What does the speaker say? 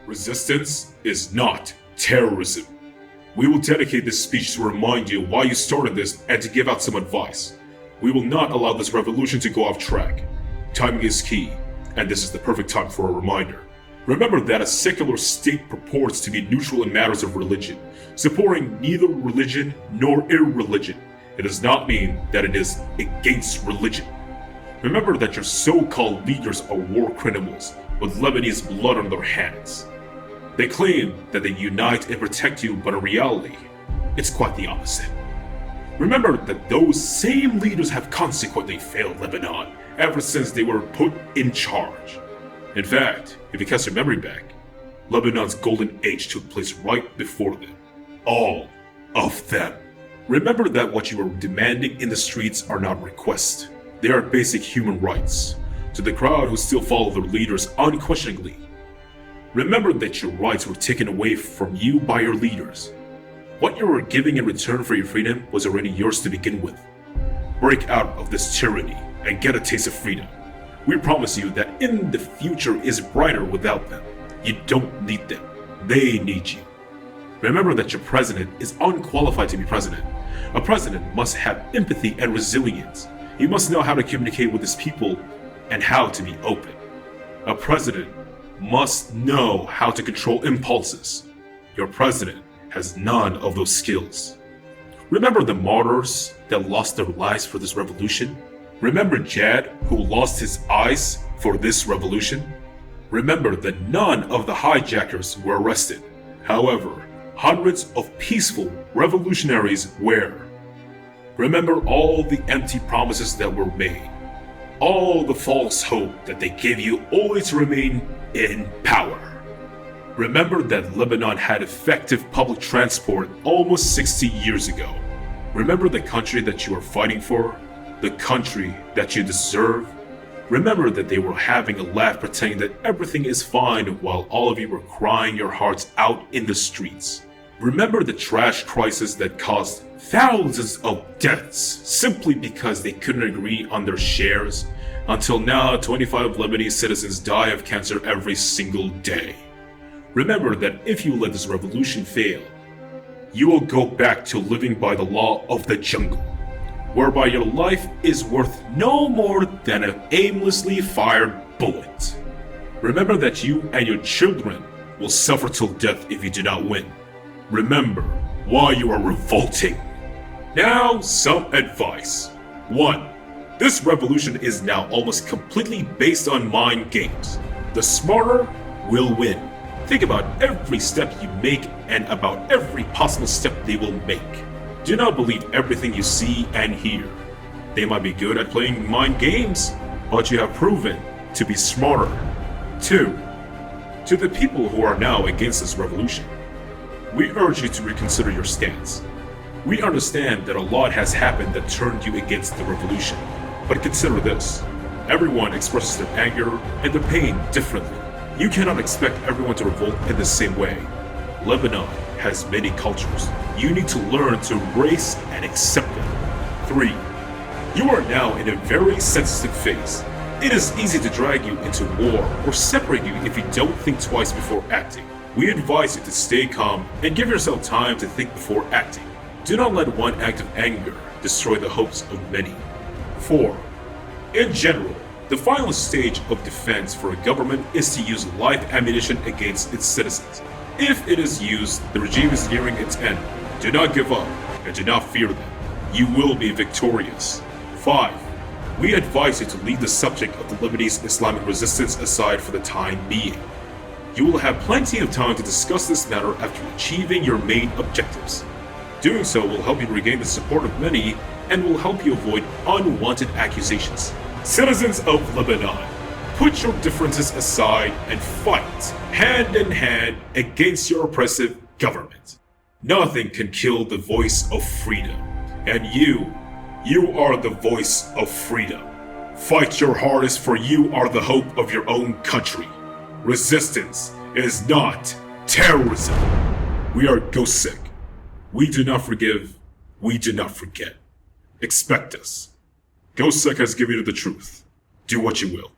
Resistance is not terrorism. We will dedicate this speech to remind you why you started this and to give out some advice. We will not allow this revolution to go off track. Timing is key, and this is the perfect time for a reminder. Remember that a secular state purports to be neutral in matters of religion, supporting neither religion nor irreligion. It does not mean that it is against religion. Remember that your so-called leaders are war criminals with Lebanese blood on their hands. They claim that they unite and protect you, but in reality, it's quite the opposite. Remember that those same leaders have consequently failed Lebanon ever since they were put in charge. In fact, if you cast your memory back, Lebanon's golden age took place right before them. All of them. Remember that what you are demanding in the streets are not requests. They are basic human rights. To the crowd who still follow their leaders unquestioningly, remember that your rights were taken away from you by your leaders. What you were giving in return for your freedom was already yours to begin with. Break out of this tyranny and get a taste of freedom. We promise you that in the future is brighter without them. You don't need them. They need you. Remember that your president is unqualified to be president. A president must have empathy and resilience. He must know how to communicate with his people and how to be open. A president must know how to control impulses. Your president has none of those skills. Remember the martyrs that lost their lives for this revolution? Remember Jad, who lost his eyes for this revolution? Remember that none of the hijackers were arrested. However, hundreds of peaceful revolutionaries were. Remember all the empty promises that were made. All the false hope that they gave you only to remain in power. Remember that Lebanon had effective public transport almost 60 years ago. Remember the country that you are fighting for, the country that you deserve. Remember that they were having a laugh pretending that everything is fine while all of you were crying your hearts out in the streets. Remember the trash crisis that caused thousands of deaths simply because they couldn't agree on their shares. Until now, 25 Lebanese citizens die of cancer every single day. Remember that if you let this revolution fail, you will go back to living by the law of the jungle, whereby your life is worth no more than an aimlessly fired bullet. Remember that you and your children will suffer till death if you do not win. Remember why you are revolting. Now, some advice. 1. This revolution is now almost completely based on mind games. The smarter will win. Think about every step you make and about every possible step they will make. Do not believe everything you see and hear. They might be good at playing mind games, but you have proven to be smarter. 2. To the people who are now against this revolution, we urge you to reconsider your stance. We understand that a lot has happened that turned you against the revolution, but consider this. Everyone expresses their anger and their pain differently. You cannot expect everyone to revolt in the same way. Lebanon has many cultures. You need to learn to embrace and accept them. 3. You are now in a very sensitive phase. It is easy to drag you into war or separate you if you don't think twice before acting. We advise you to stay calm and give yourself time to think before acting. Do not let one act of anger destroy the hopes of many. 4. In general, the final stage of defense for a government is to use live ammunition against its citizens. If it is used, the regime is nearing its end. Do not give up and do not fear them. You will be victorious. 5. We advise you to leave the subject of the Lebanese Islamic resistance aside for the time being. You will have plenty of time to discuss this matter after achieving your main objectives. Doing so will help you regain the support of many and will help you avoid unwanted accusations. Citizens of Lebanon, put your differences aside and fight hand in hand against your oppressive government. Nothing can kill the voice of freedom. And you are the voice of freedom. Fight your hardest, for you are the hope of your own country. Resistance is not terrorism. We are Ghostsec. We do not forgive. We do not forget. Expect us. Ghostsec has given you the truth. Do what you will.